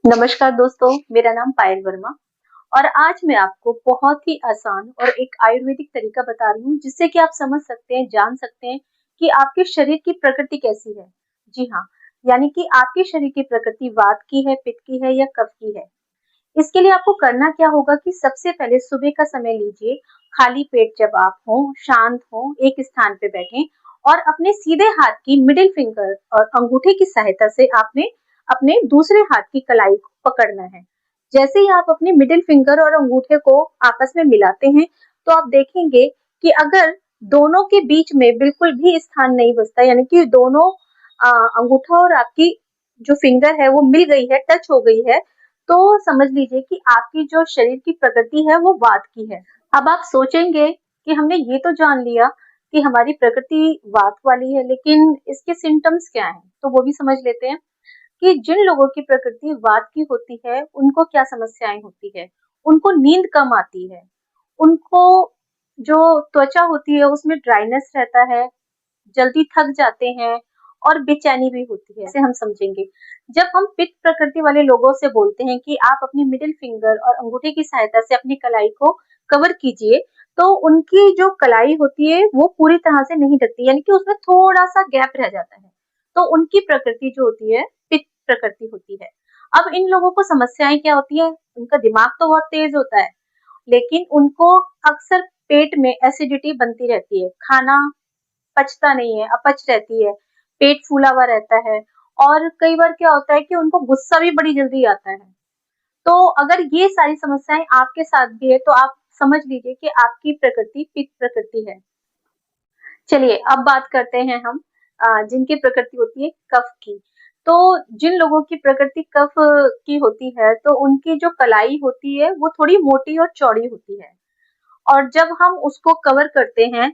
नमस्कार दोस्तों, मेरा नाम पायल वर्मा और आज मैं आपको बहुत ही आसान और एक आयुर्वेदिक तरीका बता रही हूँ जिससे कि आप समझ सकते हैं, जान सकते हैं कि आपके शरीर की प्रकृति कैसी है। जी हाँ, यानी कि आपके शरीर की प्रकृति वात की है, पित्त की है या कफ की है। इसके लिए आपको करना क्या होगा कि सबसे पहले सुबह का समय लीजिए, खाली पेट जब आप हों, शांत हों, एक स्थान पे बैठें और अपने सीधे हाथ की मिडिल फिंगर और अंगूठे की सहायता से आपने अपने दूसरे हाथ की कलाई को पकड़ना है। जैसे ही आप अपने मिडिल फिंगर और अंगूठे को आपस में मिलाते हैं, तो आप देखेंगे कि अगर दोनों के बीच में बिल्कुल भी स्थान नहीं बचता, यानी कि दोनों अंगूठा और आपकी जो फिंगर है वो मिल गई है, टच हो गई है, तो समझ लीजिए कि आपकी जो शरीर की प्रकृति है वो वात की है। अब आप सोचेंगे कि हमने ये तो जान लिया कि हमारी प्रकृति वात वाली है, लेकिन इसके सिम्टम्स क्या हैं? तो वो भी समझ लेते हैं कि जिन लोगों की प्रकृति वात की होती है, उनको क्या समस्याएँ होती है। उनको नींद कम आती है, उनको जो त्वचा होती है उसमें ड्राइनेस रहता है, जल्दी थक जाते हैं और बेचैनी भी होती है। ऐसे हम समझेंगे। जब हम पित्त प्रकृति वाले लोगों से बोलते हैं कि आप अपनी मिडिल फिंगर और अंगूठे की सहायता से अपनी कलाई को कवर कीजिए, तो उनकी जो कलाई होती है वो पूरी तरह से नहीं ढकती, यानी कि उसमें थोड़ा-सा गैप रह जाता है। तो उनकी प्रकृति जो होती है, पित्त प्रकृति होती है। अब इन लोगों को समस्याएँ क्या होती है? उनका दिमाग तो बहुत तेज़ होता है, लेकिन उनको अक्सर पेट में एसिडिटी बनती रहती है। खाना पचता नहीं है, अपच रहती है, पेट फूला हुआ रहता है और कई बार क्या होता है कि उनको गुस्सा भी बड़ी जल्दी आता है। तो अगर ये सारी समस्याएँ आपके साथ भी है, तो आप समझ लीजिए कि आपकी प्रकृति पित्त प्रकृति है। चलिए अब बात करते हैं हम जिनकी प्रकृति होती है कफ की। तो जिन लोगों की प्रकृति कफ की होती है, तो उनकी जो कलाई होती है, वो थोड़ी मोटी और चौड़ी होती है। और जब हम उसको कवर करते हैं,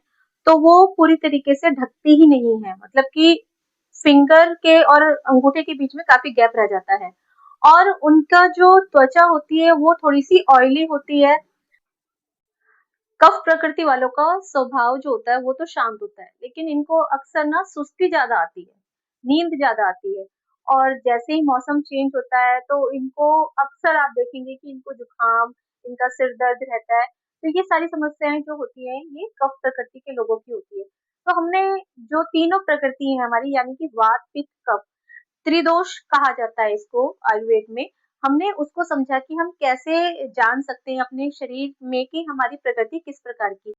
तो वो पूरी तरीके से ढकती ही नहीं है। मतलब कि फिंगर के और अंगूठे के बीच में काफ़ी गैप रह जाता है। और उनका जो त्वचा होती है, वो थोड़ी-सी ऑयली होती है। कफ प्रकृति वालों का स्वभाव जो होता है, वो तो शांत होता है, लेकिन इनको अक्सर ना सुस्ती ज़्यादा आती है, नींद ज़्यादा आती है और जैसे ही मौसम चेंज होता है, तो इनको अक्सर आप देखेंगे कि इनको जुकाम, इनका सिर दर्द रहता है। तो ये सारी समस्याएँ जो होती हैं, ये कफ प्रकृति के लोगों की होती है। तो हमने जो तीनों प्रकृति हैं हमारी, यानी कि वात, पित्त, कफ, त्रिदोष कहा जाता है इसको आयुर्वेद में। हमने उसको समझा कि हम कैसे जान सकते हैं अपने शरीर में कि हमारी प्रकृति किस प्रकार की